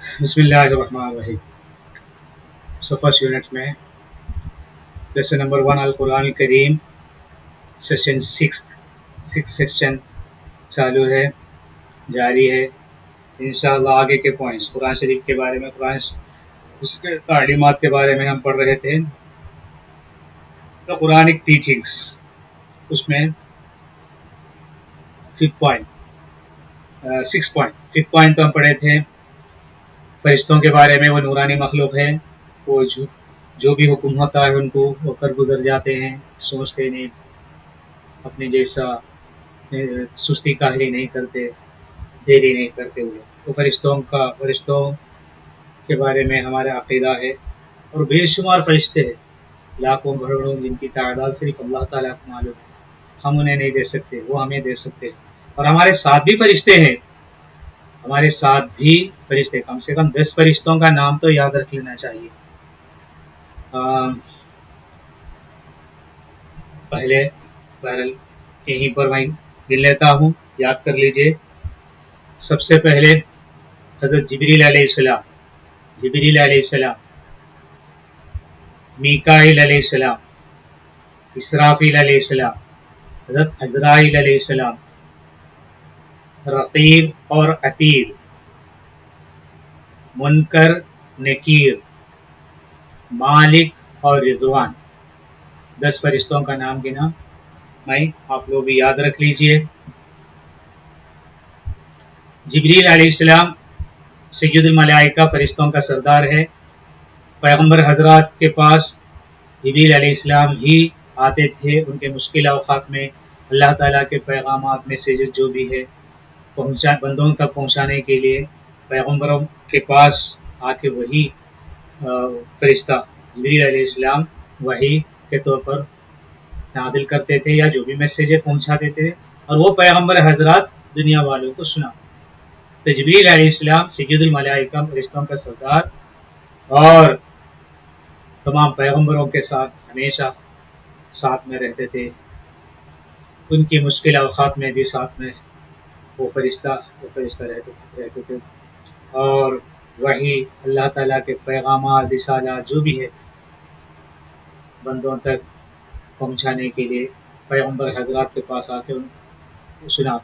بسم اللہ الرحمن الرحیم. فرسٹ یونٹ میں لیسن نمبر 1 القرآن الکریم سیشن سکس سیکشن چالو ہے، جاری ہے. انشاءاللہ آگے کے پوائنٹس قرآن شریف کے بارے میں، اس کے تعلیمات کے بارے میں ہم پڑھ رہے تھے. تو قرآنک ٹیچنگس، اس میں ففتھ پوائنٹ تو ہم پڑھے تھے. فرشتوں کے بارے میں وہ نورانی مخلوق ہے، وہ جو بھی حکم ہوتا ہے ان کو وہ کر گزر جاتے ہیں، سوچتے نہیں، اپنے جیسا سستی کاہلی نہیں کرتے، دیری نہیں کرتے ہوئے. تو فرشتوں کے بارے میں ہمارا عقیدہ ہے. اور بے شمار فرشتے ہیں، لاکھوں کروڑوں، جن کی تعداد صرف اللہ تعالیٰ کو معلوم ہے. ہم انہیں نہیں دے سکتے، وہ ہمیں دے سکتے. اور ہمارے ساتھ بھی فرشتے ہیں، کم سے کم 10 فرشتوں کا نام تو یاد رکھ لینا چاہیے. پہلے بہرحال یہیں پر میں گن لیتا ہوں، یاد کر لیجئے. سب سے پہلے حضرت جبریل علیہ السلام، میکائیل علیہ السلام، اسرافیل علیہ السلام، حضرت عزرائیل علیہ السلام، رقیب اور عتید، منکر، نکیر، مالک اور رضوان. 10 فرشتوں کا نام گنا میں، آپ لوگ بھی یاد رکھ لیجئے. جبریل علیہ السلام سید الملائکہ، فرشتوں کا سردار ہے. پیغمبر حضرات کے پاس جبریل علیہ السلام ہی آتے تھے. ان کے مشکل اوقات میں اللہ تعالیٰ کے پیغامات، میسیجز جو بھی ہے بندوں تک پہنچانے کے لیے پیغمبروں کے پاس آ کے وہی فرشتہ جبریل علیہ السلام وحی کے طور پر نازل کرتے تھے، یا جو بھی میسیج پہنچاتے تھے، اور وہ پیغمبر حضرات دنیا والوں کو سنا. تو جبریل علیہ السلام سید الملائکہ، فرشتوں کا سردار، اور تمام پیغمبروں کے ساتھ ہمیشہ ساتھ میں رہتے تھے. ان کی مشکل اوقات میں بھی ساتھ میں وہ فرشتہ رہتے تھے. اور وہی اللہ تعالیٰ کے پیغامات، رسالات جو بھی ہے بندوں تک پہنچانے کے لیے پیغمبر حضرات کے پاس آ کے ان کو سنا.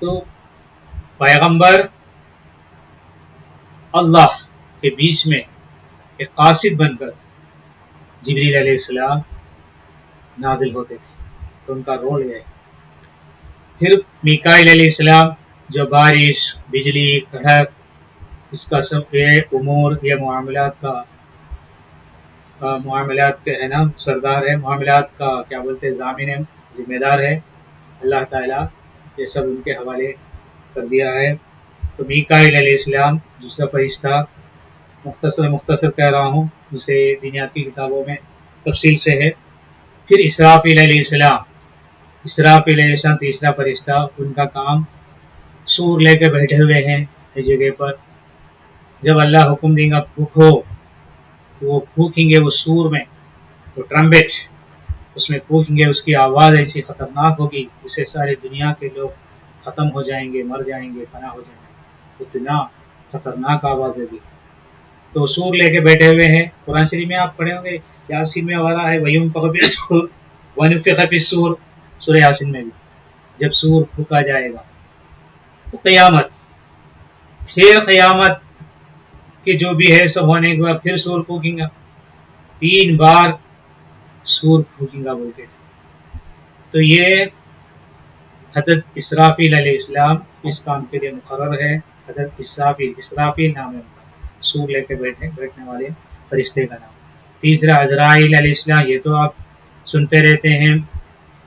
تو پیغمبر اللہ کے بیچ میں ایک قاصد بن کر جبریل علیہ السلام نازل ہوتے تھے. تو ان کا رول ہے. پھر میکائیل علیہ السلام جو بارش، بجلی، کڑک، اس کا سب یہ امور، یہ معاملات کے ہے نا سردار ہے، معاملات کا کیا بولتے ہیں، ضامن ہے، ذمہ دار ہے. اللہ تعالیٰ یہ سب ان کے حوالے کر دیا ہے. تو میکائیل علیہ السلام دوسرا فرشتہ، مختصر کہہ رہا ہوں، جسے دینیات کی کتابوں میں تفصیل سے ہے. پھر اسرافیل علیہ السلام تیسرا فرشتہ. ان کا کام سور لے کے بیٹھے ہوئے ہیں اس جگہ پر. جب اللہ حکم دیں گا پھونکو، تو وہ پھونکیں گے، وہ سور میں، وہ ٹرمپٹ اس میں پھونکیں گے. اس کی آواز ایسی خطرناک ہوگی جس سے ساری دنیا کے لوگ ختم ہو جائیں گے، مر جائیں گے، فنا ہو جائیں گے. اتنا خطرناک آواز ہے. تو سور لے کے بیٹھے ہوئے ہیں. قرآن شریف میں آپ پڑھے ہوں گے، یاسین میں وغیرہ ہے، وَنُفِخَ فِی الصُّورِ، سورہ یاسین میں بھی جب سور پھونکا جائے گا. تو قیامت کہ جو بھی ہے سب ہونے کے بعد پھر سور پھونکیں گا. 3 بار سور پھونکیں گا بولتے. تو یہ حضرت اسرافیل علیہ السلام اس کام کے لیے مقرر ہے. حضرت اسرافیل نام ہے ان کا، سور لے کے بیٹھنے والے فرشتے کا نام. تیسرا عزرائیل علیہ السلام، یہ تو آپ سنتے رہتے ہیں،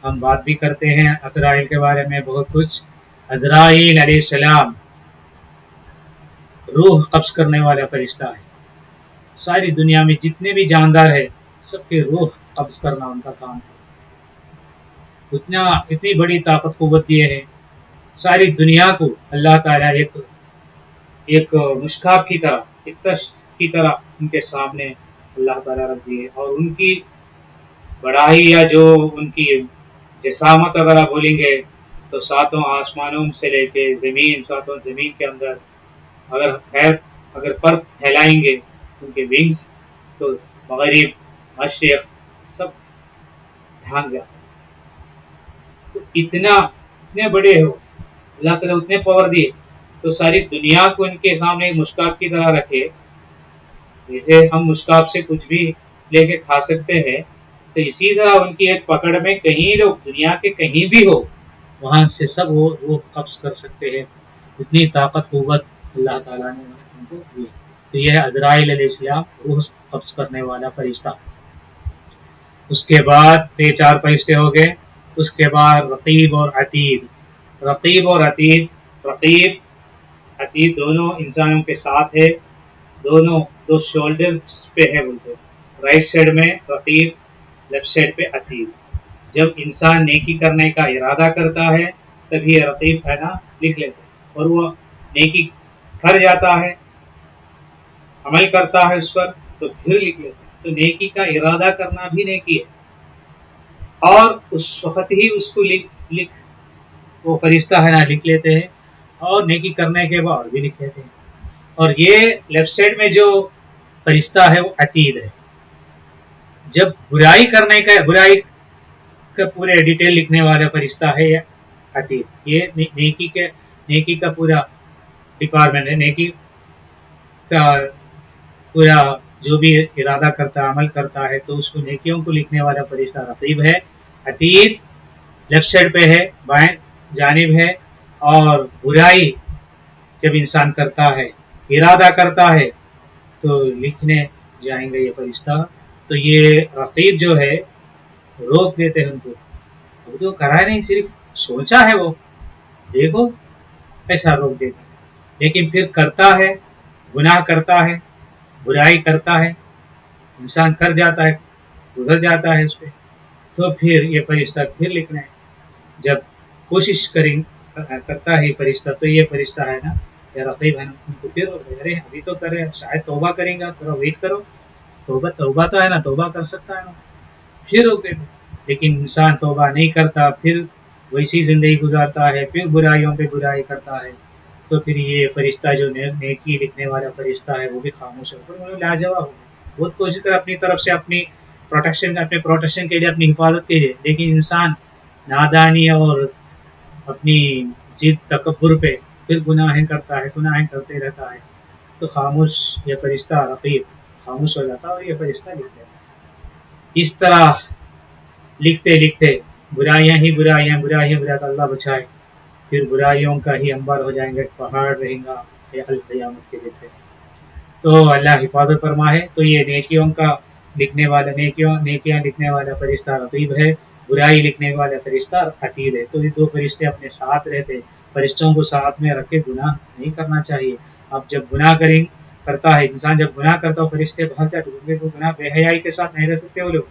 ہم بات بھی کرتے ہیں عزرائیل کے بارے میں بہت کچھ. عزرائیل علیہ السلام روح قبض کرنے والا فرشتہ ہے. ساری دنیا میں جتنے بھی جاندار ہے سب کے روح قبض کرنا ان کا کام ہے. اتنی بڑی طاقت قوت دیے ہیں. ساری دنیا کو اللہ تعالیٰ ایک مشکاب کی طرح، ایک تشت کی طرح ان کے سامنے اللہ تعالیٰ رکھ دیے. اور ان کی بڑائی یا جو ان کی جسامت اگر آپ بولیں گے تو 7 آسمانوں سے لے کے زمین، 7 زمین کے اندر اگر اگر پر پھیلائیں گے ان کے ونگز تو مغرب مشرق سب ڈھانک جاتا ہے. تو اتنے بڑے ہو اللہ تعالیٰ اتنے پاور دیے تو ساری دنیا کو ان کے سامنے مشکاب کی طرح رکھے. جیسے ہم مشکاب سے کچھ بھی لے کے کھا سکتے ہیں تو اسی طرح ان کی ایک پکڑ میں کہیں لوگ دنیا کے کہیں بھی ہو وہاں سے سب وہ قبض کر سکتے ہیں. اتنی طاقت قوت اللہ تعالیٰ نے ان کو دی. تو یہ ہے عزرائیل علیہ السلام، روح قبض کرنے والا فرشتہ. اس کے بعد یہ 4 فرشتے ہو گئے. اس کے بعد رقیب اور عتید. رقیب اور عتید دونوں انسانوں کے ساتھ ہے، دونوں دو شولڈر پہ ہے بولتے. رائٹ سائڈ میں رقیب، لیفٹ سائڈ پہ عتید. جب انسان نیکی کرنے کا ارادہ کرتا ہے تب یہ رقیب ہے نا لکھ لیتے ہیں، اور وہ نیکی کر جاتا ہے عمل کرتا ہے اس پر تو پھر لکھ لیتے ہیں. تو نیکی کا ارادہ کرنا بھی نیکی ہے، اور اس وقت ہی اس کو لکھ وہ فرشتہ ہے نا لکھ لیتے ہیں، اور نیکی کرنے کے بعد بھی لکھ لیتے ہیں. اور یہ لیفٹ سائڈ میں جو فرشتہ ہے وہ عتید ہے. جب برائی کرنے کا پورے ڈیٹیل لکھنے والا فرشتہ ہے یہ عتید. یہ نیکی کا پورا ڈپارٹمنٹ ہے. نیکی کا پورا جو بھی ارادہ کرتا ہے عمل کرتا ہے تو اس کو نیکیوں کو لکھنے والا فرشتہ رقیب ہے. عتید لیفٹ سائڈ پہ ہے، بائیں جانب ہے. اور برائی جب انسان کرتا ہے ارادہ کرتا ہے تو لکھنے جائیں گے یہ فرشتہ. تو یہ رقیب جو ہے روک دیتے ہیں ان کو، وہ تو کرا نہیں، صرف سوچا ہے، وہ دیکھو ایسا روک دیتے ہیں. لیکن پھر کرتا ہے، گناہ کرتا ہے، برائی کرتا ہے، انسان کر جاتا ہے، گزر جاتا ہے اس پہ، تو پھر یہ فرشتہ پھر لکھنا ہے. جب کوشش کرتا ہے یہ فرشتہ تو یہ فرشتہ ہے نا یا رقیب ہے نا ان کو پھر ارے ابھی تو کرے، شاید توبہ کریں گا، تھوڑا ویٹ کرو، توبہ تو ہے نا، توبہ کر سکتا ہے نا، پھر اوکے. لیکن انسان توبہ نہیں کرتا، پھر ویسی زندگی گزارتا ہے، پھر برائیوں پہ برائی کرتا ہے، تو پھر یہ فرشتہ جو نیکی لکھنے والا فرشتہ ہے وہ بھی خاموش ہو لاجواب ہو. بہت کوشش کر اپنی طرف سے اپنے پروٹیکشن کے لیے، اپنی حفاظت کے لیے، لیکن انسان نادانی اور اپنی ضد تکبر پہ پھر گناہیں کرتے رہتا ہے. تو خاموش یہ فرشتہ رقیب خاموش ہو جاتا ہے اور یہ فرشتہ لکھ دیتا ہے. اس طرح لکھتے لکھتے برائیاں اللہ بچائے، پھر برائیوں کا ہی انبار ہو جائیں گے، پہاڑ رہیں گا قیامت کے دن. تو اللہ حفاظت فرمائے. تو یہ نیکیوں کا لکھنے والا نیکیاں لکھنے والا فرشتہ رقیب ہے، برائی لکھنے والا فرشتہ عتید ہے. تو یہ 2 فرشتے اپنے ساتھ رہتے. فرشتوں کو ساتھ میں رکھ کے گناہ نہیں کرنا چاہیے. اب جب گناہ کرتا ہے انسان، جب گناہ کرتا ہے فرشتے بھاگ جاتے، کیونکہ وہ گناہ بے حیائی کے ساتھ نہیں رہ سکتے وہ لوگ.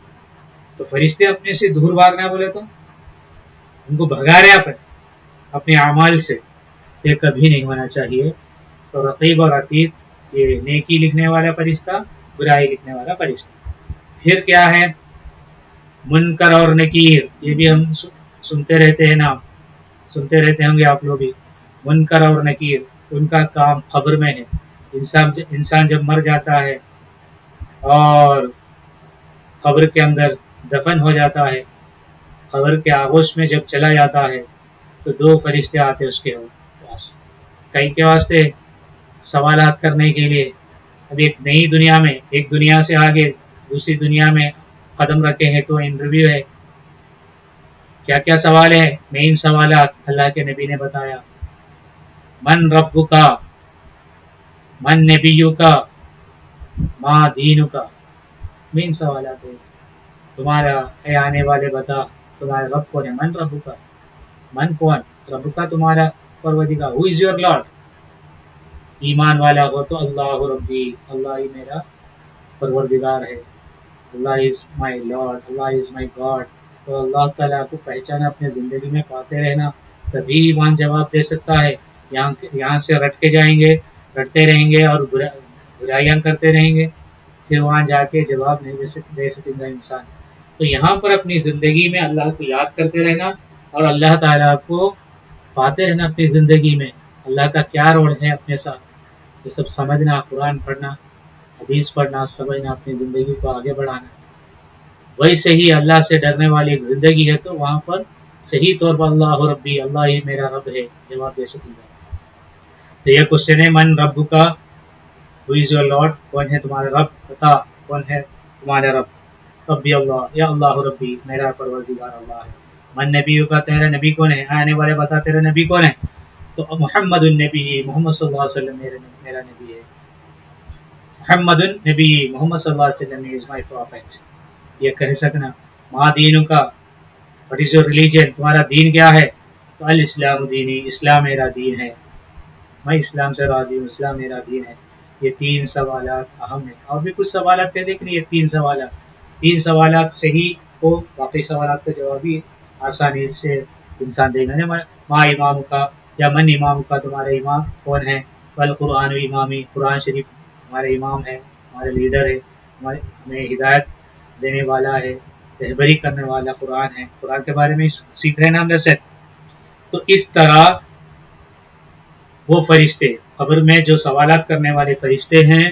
تو فرشتے اپنے سے دور بھاگنا بولے تو ان کو بھگا رہے اپنے اعمال سے، یہ کبھی نہیں ہونا چاہیے. تو رقیب اور عتید یہ نیکی لکھنے والا فرشتہ، برائی لکھنے والا فرشتہ. پھر کیا ہے منکر اور نکیر. یہ بھی ہم سنتے رہتے ہیں نام، سنتے رہتے ہوں گے آپ لوگ بھی. منکر اور نکیر ان کا کام قبر میں ہے. انسان جب مر جاتا ہے اور قبر کے اندر دفن ہو جاتا ہے، قبر کے آغوش میں جب چلا جاتا ہے تو 2 فرشتے آتے اس کے پاس، کئی کے واسطے سوالات کرنے کے لیے. اب ایک نئی دنیا میں، ایک دنیا سے آگے دوسری دنیا میں قدم رکھے ہیں تو انٹرویو ہے. کیا کیا سوال ہے؟ مین سوالات اللہ کے نبی نے بتایا. من رب کا، من نبیو کا، ما دین کا. مین سوالات ہے. تمہارا اے آنے والے بتا تمہارا رب کون ہے. من رب کا، من کون، رب کا تمہارا پروردگار. ہو از یور لارڈ. ایمان والا ہو تو اللہ ربی، اللہ ہی میرا پروردگار ہے. اللہ از مائی لارڈ، اللہ از مائی گاڈ. تو اللہ تعالیٰ کو پہچانا، اپنے زندگی میں پاتے رہنا، تبھی ایمان جواب دے سکتا ہے. یہاں سے رٹ کے جائیں گے، رٹتے رہیں گے اور برائیاں کرتے رہیں گے، پھر وہاں جا کے جواب نہیں دے سکے گا انسان. تو یہاں پر اپنی زندگی میں اللہ کو یاد کرتے رہنا اور اللہ تعالیٰ کو پاتے رہنا اپنی زندگی میں. اللہ کا کیا رول ہے اپنے ساتھ، یہ سب سمجھنا، قرآن پڑھنا، حدیث پڑھنا، سمجھنا، اپنی زندگی کو آگے بڑھانا. ویسے ہی اللہ سے ڈرنے والی ایک زندگی ہے تو وہاں پر صحیح طور پر اللہ ربی، اللہ ہی میرا رب ہے جواب دے سکیں گے. تو یہ کوشچن ہے، من رب کا، ہو از یور لارڈ، کون ہے تمہارا رب، بتا کون ہے تمہارا رب. ربی اللہ، یا اللہ ربی، میرا پروردگار اللہ ہے. من نبی کا، تیرا نبی کون ہے، آنے والے بتا تیرا نبی کون ہے. تو محمد النبی، محمد صلی اللہ علیہ وسلم میرا نبی ہے. محمد النبی، محمد صلی اللہ علیہ وسلم از مائی پروفیٹ. یہ کہہ سکنا. ما دین کا، وٹ از یور ریلیجن، تمہارا دین کیا ہے. تو الاسلام دینی، اسلام میرا دین ہے، میں اسلام سے راضی ہوں، اسلام میرا دین ہے. یہ 3 سوالات اہم ہیں. اور بھی کچھ سوالات تھے لیکن یہ 3 سوالات صحیح ہو، باقی سوالات کا جواب بھی آسانی سے انسان دے گا. ما امام کا، یا من امام کا، تمہارا امام کون ہے. والقرآن امامی، قرآن شریف ہمارے امام ہے، ہمارے لیڈر ہے، ہمیں ہدایت دینے والا ہے، رہبری کرنے والا قرآن ہے. قرآن کے بارے میں سیکھ رہے ہیں نا ہم جیسے. تو اس طرح وہ فرشتے، قبر میں جو سوالات کرنے والے فرشتے ہیں،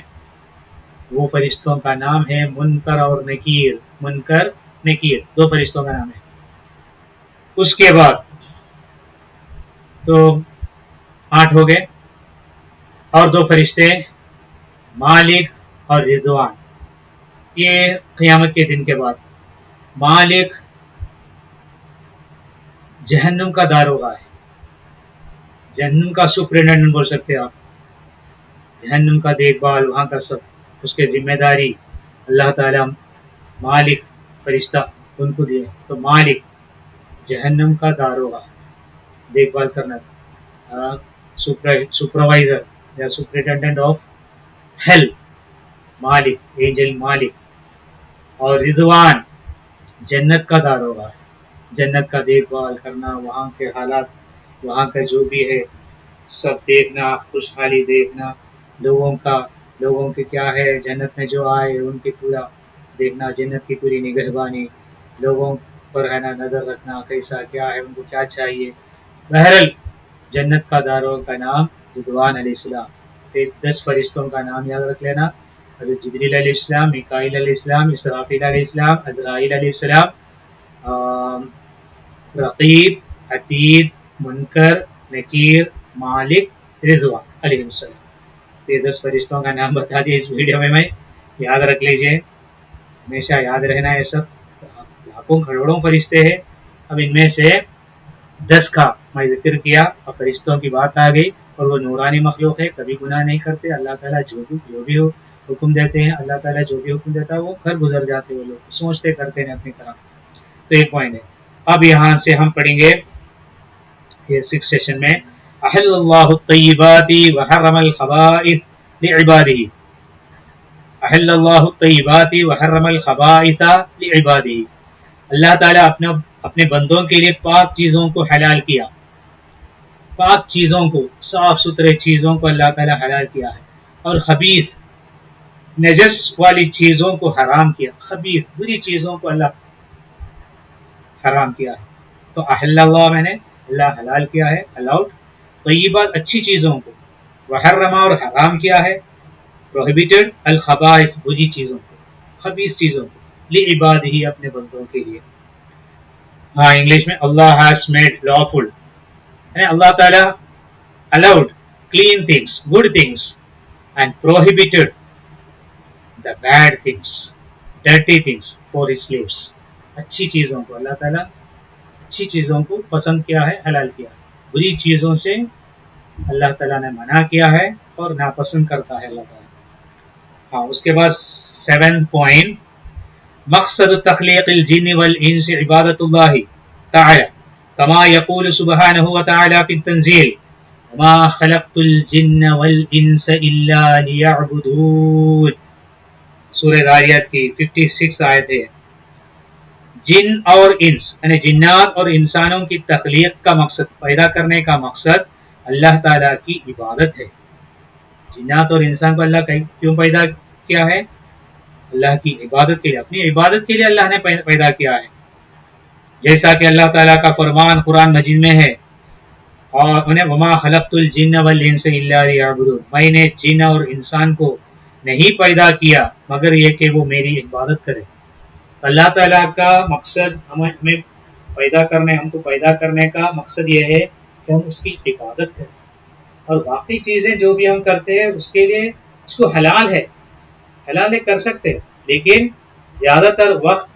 وہ فرشتوں کا نام ہے منکر اور نکیر. منکر، نکیر، 2 فرشتوں کا نام ہے. اس کے بعد تو 8 ہو گئے. اور 2 فرشتے مالک اور رضوان. یہ قیامت کے دن کے بعد. مالک جہنم کا داروغہ ہے، جہنم کا سپرنٹینڈنٹ بول سکتے آپ. جہنم کا دیکھ بھال، وہاں کا سب، اس کے ذمہ داری اللہ تعالیٰ مالک فرشتہ ان کو دیے. تو مالک جہنم کا داروغہ، دیکھ بھال کرنا، سپروائزر یا superintendent of hell, Malik, angel Malik. اور رضوان جنت کا داروغہ، جنت کا دیکھ بھال کرنا، وہاں کے حالات، وہاں کا جو بھی ہے سب دیکھنا، خوشحالی دیکھنا، لوگوں کے کیا ہے جنت میں جو آئے ان کی پورا دیکھنا، جنت کی پوری نگہبانی، لوگوں پر ہے نا نظر رکھنا، کیسا کیا ہے، ان کو کیا چاہیے. بہرحال جنت کا داروں کا نام رضوان علیہ السلام. پھر 10 فرشتوں کا نام یاد رکھ لینا. حضرت جبریل علیہ السلام، میکائیل علیہ السلام، اسرافیل علیہ السلام، عزرائیل علیہ السلام، رقیب، عتید، منکر، نکیر، مالک، رضوان علیہ السلام. یہ 10 فرشتوں کا نام بتا دیا اس ویڈیو میں یاد رکھ لیجئے، ہمیشہ یاد رہنا. یہ سب لاکھوں کروڑوں فرشتے ہیں، اب ان میں سے 10 کا میں ذکر کیا اور فرشتوں کی بات آ گئی. اور وہ نورانی مخلوق ہے، کبھی گناہ نہیں کرتے. اللہ تعالیٰ جو بھی حکم دیتے ہیں، اللہ تعالیٰ جو بھی حکم دیتا ہے وہ گھر گزر جاتے، وہ لوگ سوچتے کرتے ہیں اپنی طرح. تو ایک پوائنٹ ہے. اب یہاں سے ہم پڑھیں گے یہ 6 سیشن میں، احل اللہ الطیبات وحرم الخبائث لعبادہ. احل اللہ الطیبات وحرم الخبائث لعبادہ. اللہ تعالیٰ اپنے بندوں کے لیے پاک چیزوں کو حلال کیا، پاک چیزوں کو، صاف ستھرے چیزوں کو اللہ تعالیٰ حلال کیا ہے، اور خبیث نجس والی چیزوں کو حرام کیا. خبیث بری چیزوں کو اللہ حرام کیا ہے. تو احل اللہ میں نے اللہ حلال کیا ہے، الاؤڈ. طیبات اچھی چیزوں کو، وحرم اور حرام کیا ہے، پروہیبیٹڈ، الخبائث بری چیزوں کو، خبیث چیزوں کو، لعبادہ اپنے بندوں کے لیے. ہاں انگلش میں اللہ ہیز میڈ لافل، یعنی اللہ تعالیٰ allowed clean things, good things, and prohibited the bad things, dirty things for his slaves. اچھی چیزوں کو اللہ تعالیٰ، اچھی چیزوں کو پسند کیا ہے، حلال کیا ہے. بری چیزوں سے اللہ تعالیٰ نے منع کیا ہے اور ناپسند کرتا ہے اللہ تعالیٰ. ہاں اس کے بعد 7th point، مقصد تخلیق الجن والانس عبادت اللہ تعالی كما يقول سبحانه وتعالى في التنزيل وما خلقت الجن والانس الا ليعبدون. سورہ داریات کی 56 آیت ہے. جن اور انس یعنی جنات اور انسانوں کی تخلیق کا مقصد، پیدا کرنے کا مقصد اللہ تعالیٰ کی عبادت ہے. جنات اور انسان کو اللہ کیوں پیدا کیا ہے؟ اللہ کی عبادت کے لیے، اپنی عبادت کے لیے اللہ نے پیدا کیا ہے. جیسا کہ اللہ تعالیٰ کا فرمان قرآن مجید میں ہے، اور انہیں وما خلقت الجن والانس الا لیعبدون، میں نے جن اور انسان کو نہیں پیدا کیا مگر یہ کہ وہ میری عبادت کرے۔ اللہ تعالیٰ کا مقصد ہمیں ہم کو پیدا کرنے کا مقصد یہ ہے کہ ہم اس کی عبادت کریں، اور باقی چیزیں جو بھی ہم کرتے ہیں اس کے لیے اس کو حلال ہے کر سکتے ہیں، لیکن زیادہ تر وقت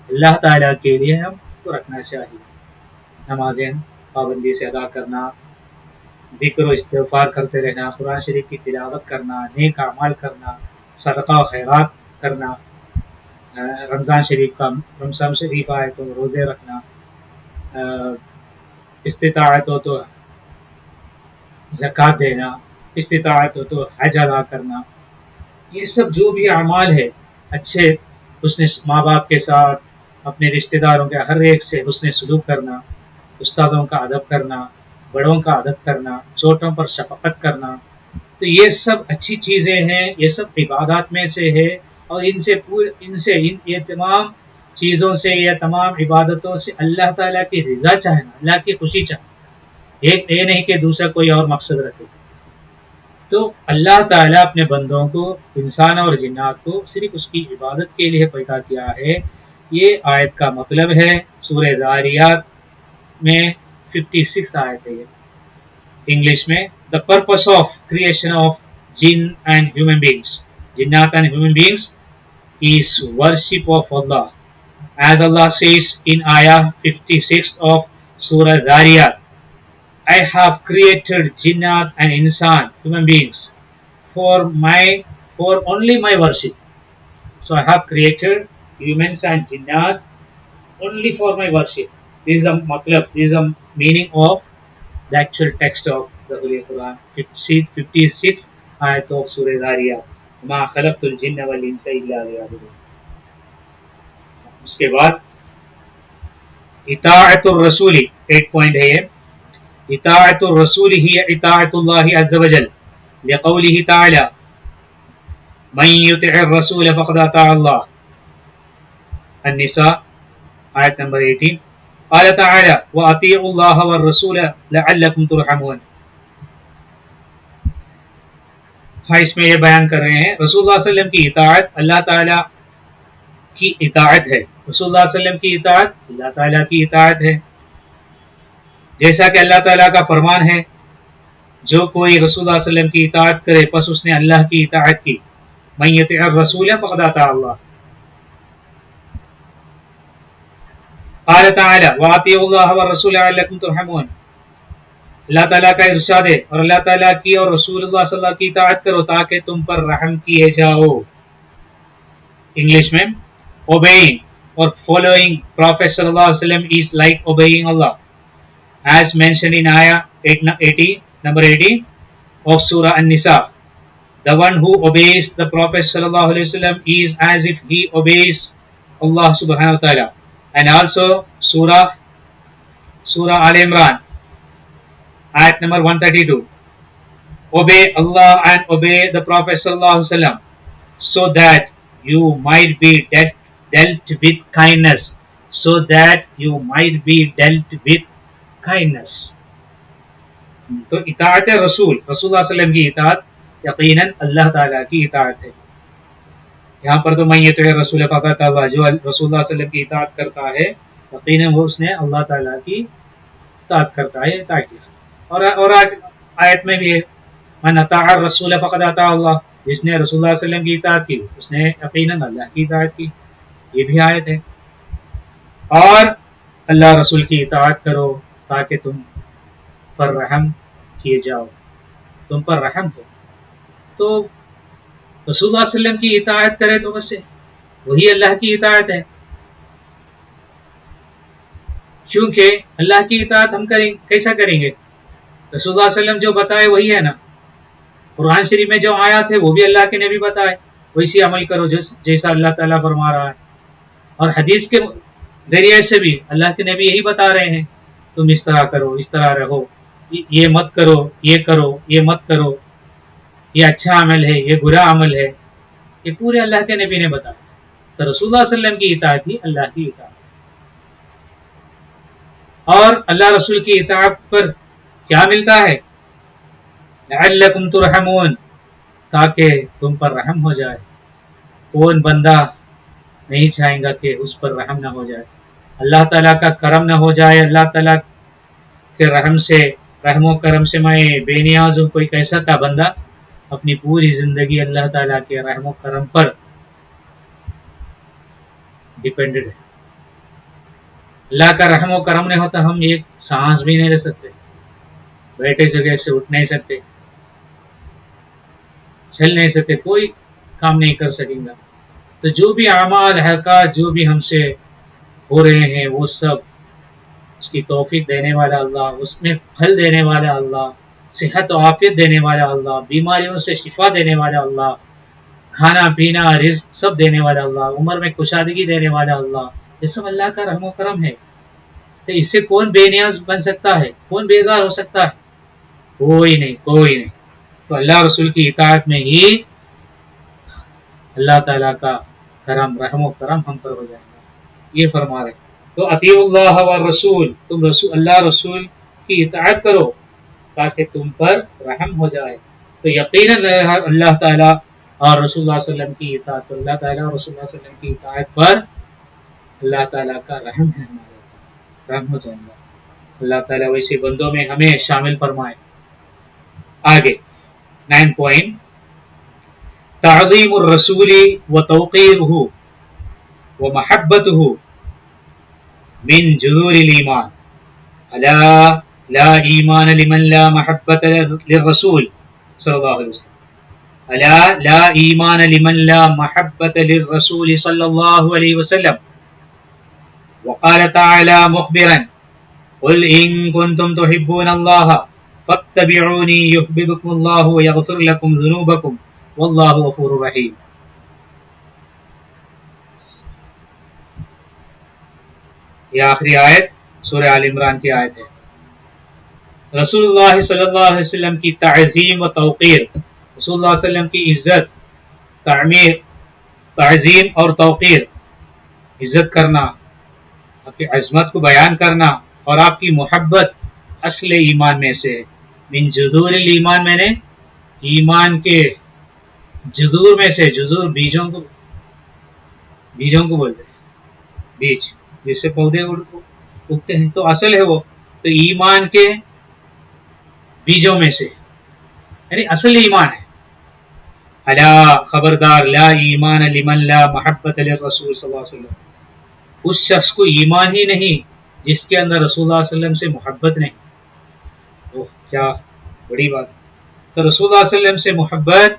اللہ تعالیٰ کے لیے ہم کو رکھنا چاہیے۔ نمازیں پابندی سے ادا کرنا، ذکر و استغفار کرتے رہنا، قرآن شریف کی تلاوت کرنا، نیک اعمال کرنا، صدقہ و خیرات کرنا، رمضان شریف آئے تو روزے رکھنا، استطاعت ہو تو زکوٰۃ دینا، استطاعت ہو تو حج ادا کرنا، یہ سب جو بھی اعمال ہے اچھے حسن ماں باپ کے ساتھ، اپنے رشتہ داروں کے ہر ایک سے حسن سلوک کرنا، استادوں کا ادب کرنا، بڑوں کا ادب کرنا، چھوٹوں پر شفقت کرنا، تو یہ سب اچھی چیزیں ہیں، یہ سب عبادات میں سے ہے، اور یہ تمام چیزوں سے، یہ تمام عبادتوں سے اللہ تعالیٰ کی رضا چاہنا، اللہ کی خوشی چاہنا، یہ نہیں کہ دوسرا کوئی اور مقصد رکھے۔ تو اللہ تعالیٰ اپنے بندوں کو، انسان اور جنات کو صرف اس کی عبادت کے لیے پیدا کیا ہے، یہ آیت کا مطلب ہے۔ سورہ ذاریات میں 56 آیت ہے یہ انگلش میں۔ The purpose of creation of jinn and human beings, jinnat and human beings, is worship of Allah. As Allah says in ayah 56 of Surah Dhariyat, I have created jinnat and insan, human beings, for only my worship. So I have created humans and jinnat only for my worship. This is the matlab, this is the meaning of the actual text of the Holy Quran, 56 ayat of Surah Dhariyat. ما خلقت الجن والانس الا ليعبدون۔ اس کے بعد اطاعت الرسول، ایک point ہے یہ، اطاعت الرسول ہی اطاعت اللہ عز وجل، لقوله تعالی من یطع الرسول فقد اطاع اللہ، النساء آیت نمبر 18۔ قال تعالی واطیعوا اللہ والرسول لعلکم ترحمون۔ اس میں یہ بیان کر رہے ہیں رسول اللہ صلی اللہ علیہ وسلم کی اطاعت اللہ تعالیٰ کی اطاعت ہے، رسول اللہ صلی اللہ علیہ وسلم کی اطاعت اللہ تعالیٰ کی اطاعت ہے، جیسا کہ اللہ تعالیٰ کا فرمان ہے جو کوئی رسول اللہ صلی اللہ علیہ وسلم کی اطاعت کرے پس اس نے اللہ کی اطاعت کی، من یطع الرسول فقد اطاع اللہ۔ قال تعالی واطیعوا اللہ والرسول لعلکم ترحمون، اللہ تعالیٰ کا ارشاد ہے اور اللہ تعالیٰ کی اور رسول اللہ صلی اللہ علیہ وسلم کی اطاعت کرو تاکہ تم پر رحم کیے جاؤ۔ انگلش میں obeying or following Prophet صلی اللہ علیہ وسلم is like obeying Allah, as mentioned in ayah 80 number 80 of Surah An-Nisa. The one who obeys the Prophet صلی اللہ علیہ وسلم is as if he obeys Allah subhanahu wa ta'ala. And also Surah Al-Imran ayat number 132, obey Allah and obey the Prophet sallallahu alaihi wasallam so that you might be dealt with kindness, so that you might be dealt with kindness. تو اطاعت رسول اللہ صلی اللہ علیہ وسلم کی اطاعت یقیناً اللہ تعالیٰ کی اطاعت ہے۔ یہاں پر تو من یطع الرسول فقد اطاع اللہ، جو رسول اللہ صلی اللہ علیہ وسلم کی اطاعت کرتا ہے یقیناً وہ اس نے اللہ تعالیٰ کی اطاعت کرتا ہے، اطاعت کیا۔ اور آیت میں بھی ہے من اطاع الرسول فقد اطاع اللہ، جس نے رسول اللہ صلی اللہ علیہ وسلم کی اطاعت کی اس نے یقیناً اللہ کی اطاعت کی، یہ بھی آیت ہے۔ اور اللہ رسول کی اطاعت کرو تاکہ تم پر رحم کیے جاؤ، تم پر رحم ہو۔ تو رسول اللہ صلی اللہ علیہ وسلم کی اطاعت کرے تو بس وہی اللہ کی اطاعت ہے، کیونکہ اللہ کی اطاعت ہم کیسا کریں گے؟ رسول اللہ صلی اللہ علیہ وسلم جو بتائے وہی ہے نا، قرآن شریف میں جو آیات ہے وہ بھی اللہ کے نبی بتائے، ویسی عمل کرو جیسا اللہ تعالیٰ فرما رہا ہے، اور حدیث کے ذریعے سے بھی اللہ کے نبی یہی بتا رہے ہیں تم اس طرح کرو، اس طرح رہو، یہ مت کرو، یہ کرو، یہ مت کرو، یہ اچھا عمل ہے، یہ برا عمل ہے، یہ پورے اللہ کے نبی نے بتایا۔ تو رسول اللہ صلی اللہ علیہ وسلم کی اطاعت ہی اللہ کی اطاعت، اور اللہ رسول کی اطاعت پر کیا ملتا ہے؟ لعلکم ترحمون، تاکہ تم پر رحم ہو جائے. کون بندہ نہیں چاہیں گا کہ اس پر رحم نہ ہو جائے، اللہ تعالیٰ کا کرم نہ ہو جائے. اللہ تعالیٰ کے رحم و کرم سے میں بے نیاز ہوں. کوئی کیسا تھا بندہ اپنی پوری زندگی اللہ تعالیٰ کے رحم و کرم پر ڈیپینڈڈ ہے. اللہ کا رحم و کرم نہیں ہوتا ہم ایک سانس بھی نہیں لے سکتے، بیٹھے جگہ سے اٹھ نہیں سکتے، چل نہیں سکتے، کوئی کام نہیں کر سکیں گا. تو جو بھی اعمال حرکات جو بھی ہم سے ہو رہے ہیں وہ سب اس کی توفیق دینے والا اللہ، اس میں پھل دینے والا اللہ، صحت و عافیت دینے والا اللہ، بیماریوں سے شفا دینے والا اللہ، کھانا پینا رزق سب دینے والا اللہ، عمر میں کشادگی دینے والا اللہ، یہ سب اللہ کا رحم و کرم ہے. تو اس سے کون بے نیاز بن سکتا ہے؟ کون بیزار ہو سکتا ہے؟ کوئی نہیں، کوئی نہیں. تو اللہ رسول کی اطاعت میں ہی اللہ تعالیٰ کا کرم، رحم و کرم ہم پر ہو جائے گا. یہ فرما رہے. تو اطیع اللہ والرسول، تم اللہ رسول کی اطاعت کرو تاکہ تم پر رحم ہو جائے. تو یقیناً اللہ تعالیٰ اور رسول اللہ صلی اللہ علیہ وسلم کی اطاعت، تو اللہ تعالیٰ اور رسول اللہ صلی اللہ علیہ وسلم کی اطاعت پر اللہ تعالیٰ کا رحم ہے، ہمارے رحم ہو جائے گا. اللہ تعالیٰ ویسے بندوں میں ہمیں شامل فرمائے. آگے 9 پوائنٹ، تعظیم الرسول وتوقیرہ ومحبتہ من جذور الایمان. الا لا ایمان لمن لا محبت للرسول صلی اللہ علیہ وسلم. الا لا ایمان لمن لا محبت للرسول صلی اللہ علیہ وسلم. وقال تعالی مخبرا قل ان کنتم تحبون اللہ فاتبعونی یحببکم اللہ ویغفر لکم ذنوبکم واللہ غفور رحیم. یہ آخری آیت سورہ آل عمران کی آیت ہے. رسول اللہ صلی اللہ علیہ وسلم کی تعظیم و توقیر، رسول اللہ علیہ وسلم کی عزت، تعظیم اور توقیر، عزت کرنا، آپ کی عظمت کو بیان کرنا اور آپ کی محبت اصل ایمان میں سے ہے. من جذور الایمان، میں نے ایمان کے جذور میں سے، جذور بیجوں کو بولتے ہیں، بیج جس سے پودے اگتے ہیں، تو اصل ہے وہ، تو ایمان کے بیجوں میں سے، یعنی اصل ایمان ہے. الا خبردار، لا ایمان لمن لا محبت للرسول صلی اللہ علیہ وسلم، اس شخص کو ایمان ہی نہیں جس کے اندر رسول اللہ صلی اللہ علیہ وسلم سے محبت نہیں. اوہ کیا بڑی بات. تو رسول اللہ صلی اللہ علیہ وسلم سے محبت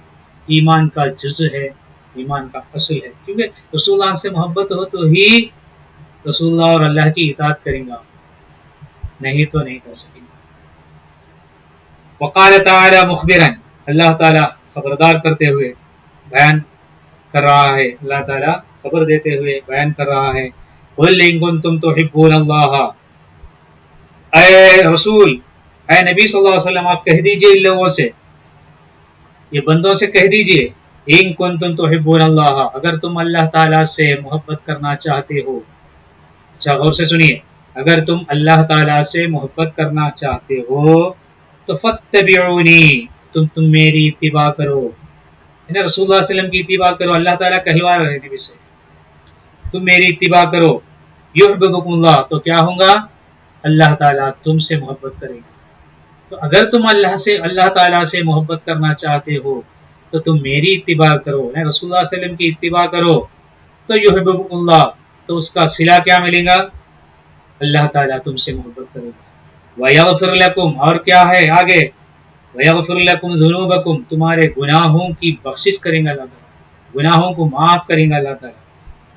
ایمان کا جزء ہے، ایمان کا اصل ہے، کیونکہ رسول اللہ سے محبت ہو تو ہی رسول اللہ اور اللہ کی اطاعت کریں گا، نہیں تو نہیں کر سکیں گے. وقال تعالی مخبرا، اللہ تعالیٰ خبردار کرتے ہوئے بیان کر رہا ہے، اللہ تعالیٰ خبر دیتے ہوئے بیان کر رہا ہے. قل ان کنتم تحبون اللہ، اے رسول، اے نبی صلی اللہ علیہ وسلم، آپ کہہ دیجئے ان لوگوں سے، یہ بندوں سے کہہ دیجئے، ان کنتم تحبون اللہ، اگر تم اللہ تعالیٰ سے محبت کرنا چاہتے ہو. اچھا غور سے سنیے، اگر تم اللہ تعالیٰ سے محبت کرنا چاہتے ہو تو فاتبعونی، تم میری اتباع کرو، یعنی رسول اللہ علیہ وسلم کی اتباع کرو. اللہ تعالیٰ کہلوا رہے نبی سے تم میری اتباع کرو. یحببکم اللہ، تو کیا ہوگا؟ اللہ تعالیٰ تم سے محبت کرے گا. تو اگر تم اللہ تعالیٰ سے محبت کرنا چاہتے ہو تو تم میری اتباع کرو، رسول اللہ صلی اللہ علیہ وسلم کی اتباع کرو. تو یحببکم اللہ، تو اس کا صلہ کیا ملے گا؟ اللہ تعالیٰ تم سے محبت کرے گا. وَيَغْفِرْ لَكُمْ، اور کیا ہے آگے؟ وَيَغْفِرْ لَكُمْ ذُنُوبَكُمْ، تمہارے گناہوں کی بخشش کریں گا اللہ تعالیٰ، گناہوں کو معاف کریں گا اللہ تعالیٰ.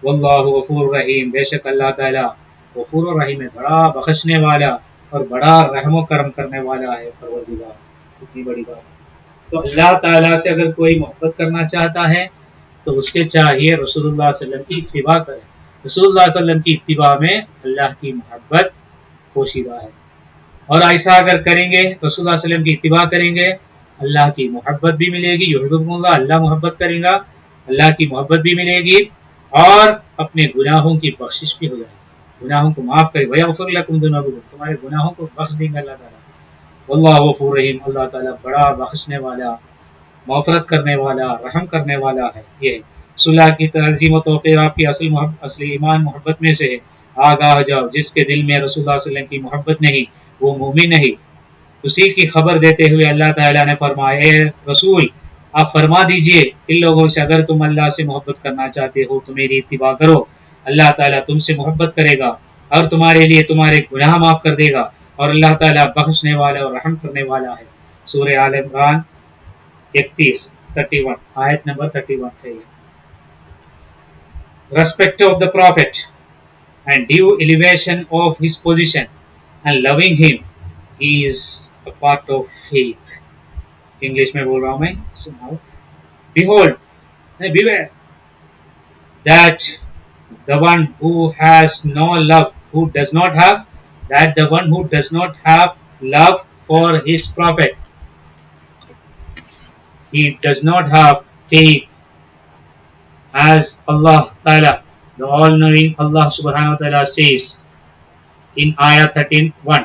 واللہ غفور رحیم، بے شک اللہ تعالیٰ غفور و رحیم ہے، بڑا بخشنے والا اور بڑا رحم و کرم کرنے والا ہے. پروردگار، کتنی بڑی بات. تو اللہ تعالیٰ سے اگر کوئی محبت کرنا چاہتا ہے تو اس کے چاہیے رسول اللہ صلی اللہ علیہ وسلم کی اتباع کرے. رسول اللہ صلی اللہ علیہ وسلم کی اتباع میں اللہ کی محبت پوشیدہ ہے. اور ایسا اگر کریں گے، رسول اللہ صلی اللہ علیہ وسلم کی اتباع کریں گے، اللہ کی محبت بھی ملے گی. یحببکم اللہ، اللہ محبت کرے گا، اللہ کی محبت بھی ملے گی، اور اپنے گناہوں کی بخشش بھی ہو جائے گی، گناہوں کو معاف کرے. وَيَغْفِرْ لَكُمْ ذُنُوبَكُمْ، تمہارے گناہوں کو بخش دیں گے اللہ تعالیٰ. واللہ غفور رحیم، اللہ تعالیٰ بڑا بخشنے والا، مغفرت کرنے والا، رحم کرنے والا ہے۔ یہ رسول اللہ کی تعظیم و توقیر آپ کی اصل ایمان محبت میں سے ہے۔ آگاہ جاؤ، جس کے دل میں رسول اللہ صلی اللہ علیہ وسلم کی محبت نہیں وہ مومن نہیں۔ اسی کی خبر دیتے ہوئے اللہ تعالیٰ نے فرمایا، اے رسول آپ فرما دیجئے ان لوگوں سے اگر تم اللہ سے محبت کرنا چاہتے ہو تو میری اتباع کرو، اللہ تعالیٰ تم سے محبت کرے گا اور تمہارے لیے تمہارے گناہ معاف کر دے گا، اور اللہ تعالیٰ بخشنے والا اور رحم کرنے والا ہے۔ سورہ آل عمران 31 آیت نمبر 31 ہے یہ۔ Respect of the Prophet and due elevation of his position and loving him is a part of faith. English میں بول رہا ہوں میں، سناؤ۔ Behold, beware that the one who has no love, who does not have, that the one who does not have love for his prophet, he does not have faith, as Allah Ta'ala, the all-knowing Allah Subhanahu wa Ta'ala says in Ayah 13:1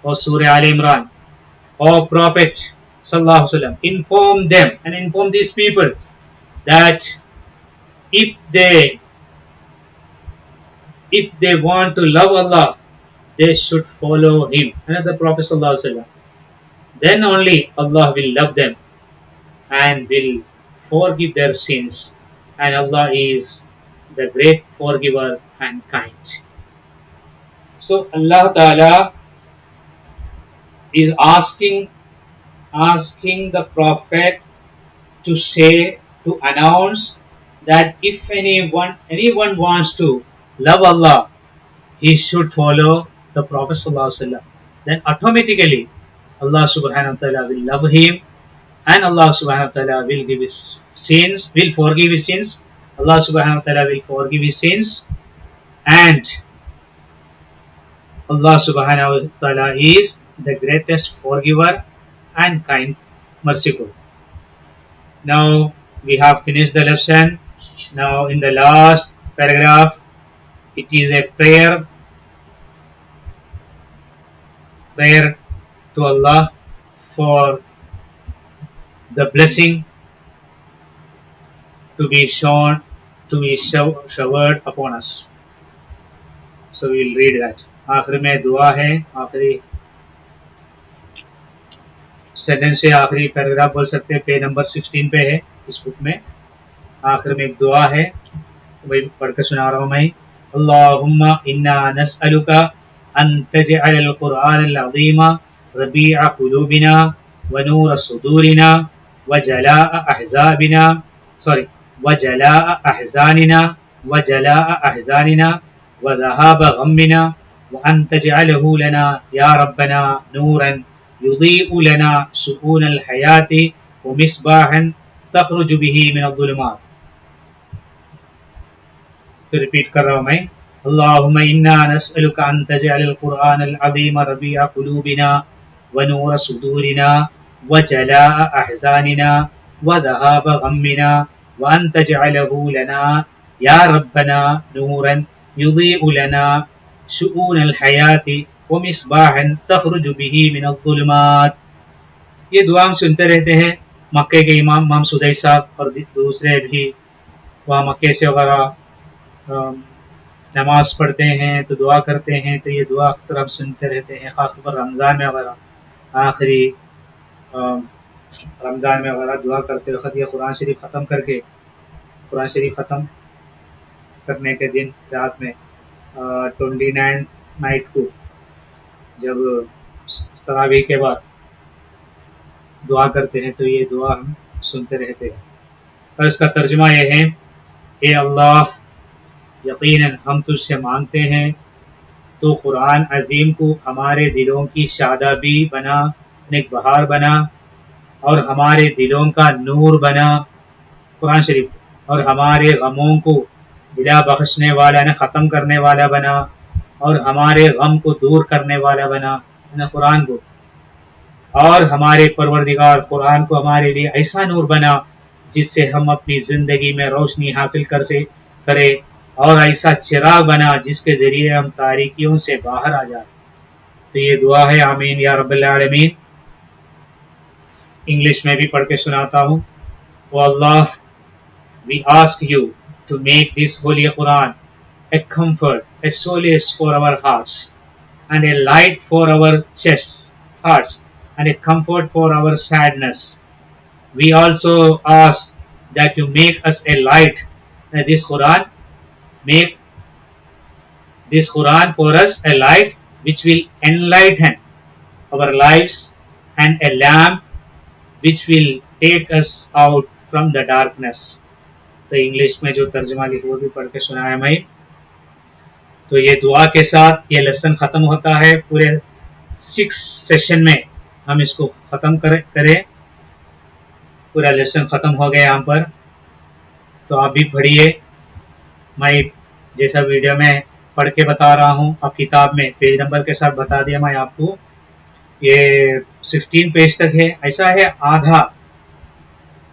of Surah Al Imran, O Prophet Sallallahu Alaihi Wasallam, inform them and inform these people that if they want to love Allah, they should follow Him, another Prophet Sallallahu Alaihi Wasallam. Then only Allah will love them and will forgive their sins, and Allah is the great forgiver and kind. So Allah Ta'ala is asking the Prophet to say, to announce that if anyone wants to love Allah, he should follow the Prophet Sallallahu Alaihi Wasallam. Then automatically Allah Subhanahu wa Ta'ala will love him, and Allah Subhanahu wa Ta'ala will give his sins, will forgive his sins. Allah Subhanahu wa Ta'ala will forgive his sins, and Allah Subhanahu wa Ta'ala is the greatest forgiver and kind, merciful. Now we have finished the lesson. Now in the last paragraph, it is a prayer to Allah for the blessing to be showered upon us. So we will read that. آخر میں دعا ہے، آخری sentence سے آخری paragraph بول سکتے ہیں، پیج نمبر 16 پہ ہے اس بک میں۔ آخر میں ایک دعا ہے، وہی پڑھ کے سنا رہا ہوں میں۔ اللہم انا نسألک ان تجعل القرآن العظیم ربیع قلوبنا ونور صدورنا وجلاء احزاننا وذهاب غمنا، وان تجعله لنا یا ربنا نورا يضيء لنا شؤون الحیات ومصباحا تخرج به من الظلمات۔ پھر ریپیٹ کر رہا ہوں میں۔ اللہم انا نسألک ان تجعل القرآن العظیم ربیع قلوبنا ونور صدورنا وجلاء احزاننا وذهاب غمنا، وان تجعله لنا یا ربنا نورا يضيء لنا شؤون الحیات ومصباحا تخرج به من الظلمات۔ یہ دعا ہم سنتے رہتے ہیں، مکے کے امام سدی صاحب اور دوسرے بھی وہاں مکے سے وغیرہ نماز پڑھتے ہیں تو دعا کرتے ہیں، تو یہ دعا اکثر ہم سنتے رہتے ہیں، خاص طور پر رمضان میں وغیرہ، آخری رمضان میں وغیرہ دعا کرتے وقت یہ قرآن شریف ختم کرنے کے دن رات میں 29 نائٹ کو جب تراویح کے بعد دعا کرتے ہیں تو یہ دعا ہم سنتے رہتے ہیں۔ اور اس کا ترجمہ یہ ہے، اے اللہ یقیناً ہم تجھ سے مانگتے ہیں تو قرآن عظیم کو ہمارے دلوں کی شادابی بنا، نیک بہار بنا، اور ہمارے دلوں کا نور بنا قرآن شریف، اور ہمارے غموں کو دلا بخشنے والا نہ ختم کرنے والا بنا، اور ہمارے غم کو دور کرنے والا بنا نہ قرآن کو، اور ہمارے پروردگار قرآن کو ہمارے لیے ایسا نور بنا جس سے ہم اپنی زندگی میں روشنی حاصل کرے، اور ایسا چراغ بنا جس کے ذریعے ہم تاریکیوں سے باہر آ جائیں۔ تو یہ دعا ہے آمین یا رب العالمین. انگلش میں بھی پڑھ کے سناتا ہوں. او اللہ, we ask you to make this holy Quran a comfort, a solace for our hearts, and a light for our hearts, and a comfort for our sadness. We also ask that you make us a light. This make this Quran for us a light which will enlighten our lives, and a lamp which will take us out from the darkness. تو English میں جو ترجمہ لکھا وہ بھی پڑھ کے سنایا میں. تو یہ دعا کے ساتھ یہ لیسن ختم ہوتا ہے. پورے 6 سیشن میں ہم اس کو ختم کریں. پورا لیسن ختم ہو گیا یہاں پر. تو آپ بھی پڑھیے. میں جیسا ویڈیو میں پڑھ کے بتا رہا ہوں, اب کتاب میں پیج نمبر کے ساتھ بتا دیا میں آپ کو. یہ 16 پیج تک ہے. ایسا ہے آدھا,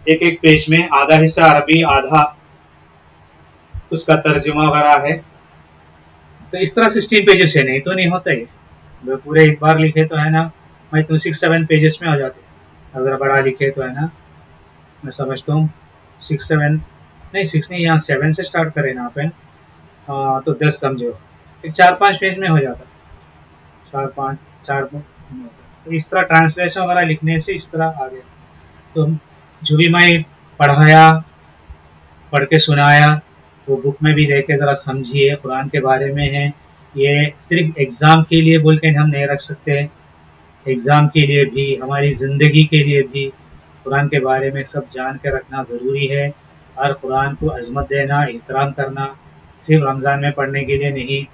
ایک پیج میں آدھا حصہ عربی, آدھا اس کا ترجمہ وغیرہ ہے. تو اس طرح 16 پیجز ہے, نہیں تو نہیں ہوتا ہے. پورے ایک بار لکھے تو ہے نا, میں تو 6-7 پیجز میں ہو جاتے. اگر بڑا لکھے تو ہے نا, میں سمجھتا ہوں 6-7 نہیں, 6 نہیں, یہاں 7 سے سٹارٹ کرے نا آپ, تو 10 سمجھو, 4-5 پیج میں ہو جاتا. 4 تو اس طرح ٹرانسلیشن وغیرہ لکھنے سے اس طرح آگے. تو جو بھی میں پڑھایا, پڑھ کے سنایا, وہ بک میں بھی لے کے ذرا سمجھیے. قرآن کے بارے میں ہے, یہ صرف ایگزام کے لیے بول کے ہم نہیں رکھ سکتے. ایگزام کے لیے بھی, ہماری زندگی کے لیے بھی قرآن کے بارے میں سب جان کے رکھنا ضروری ہے. اور قرآن کو عظمت دینا, احترام کرنا, صرف رمضان میں پڑھنے کے لیے نہیں,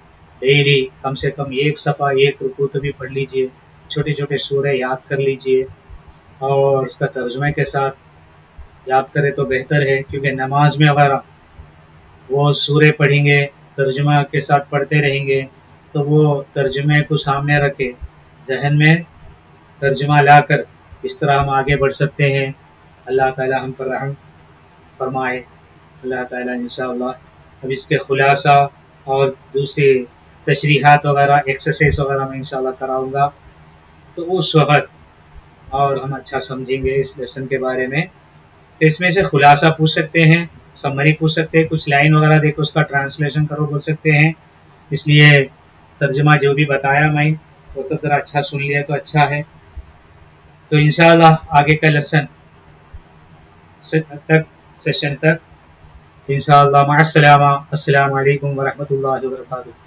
ڈیلی کم سے کم 1 صفحہ 1 رکوع تو بھی پڑھ لیجئے. چھوٹے چھوٹے سورہ یاد کر لیجئے, اور اس کا ترجمے کے ساتھ یاد کرے تو بہتر ہے. کیونکہ نماز میں اگر وہ سورے پڑھیں گے, ترجمہ کے ساتھ پڑھتے رہیں گے, تو وہ ترجمے کو سامنے رکھے ذہن میں ترجمہ لا کر اس طرح ہم آگے بڑھ سکتے ہیں. اللہ تعالی ہم پر رحم فرمائے. اللہ تعالی انشاءاللہ اب اس کے خلاصہ اور دوسری تشریحات وغیرہ, ایکسرسائز وغیرہ میں انشاءاللہ کراؤں گا. تو اس وقت اور ہم اچھا سمجھیں گے اس لیسن کے بارے میں. تو اس میں سے خلاصہ پوچھ سکتے ہیں, سمری پوچھ سکتے ہیں, کچھ لائن وغیرہ دیکھو اس کا ٹرانسلیشن کرو بول سکتے ہیں. اس لیے ترجمہ جو بھی بتایا میں وہ سب ذرا اچھا سن لیا تو اچھا ہے. تو انشاءاللہ آگے کا لیسن تک, سیشن تک انشاءاللہ. مع السلامہ. السلام علیکم ورحمۃ اللہ وبرکاتہ.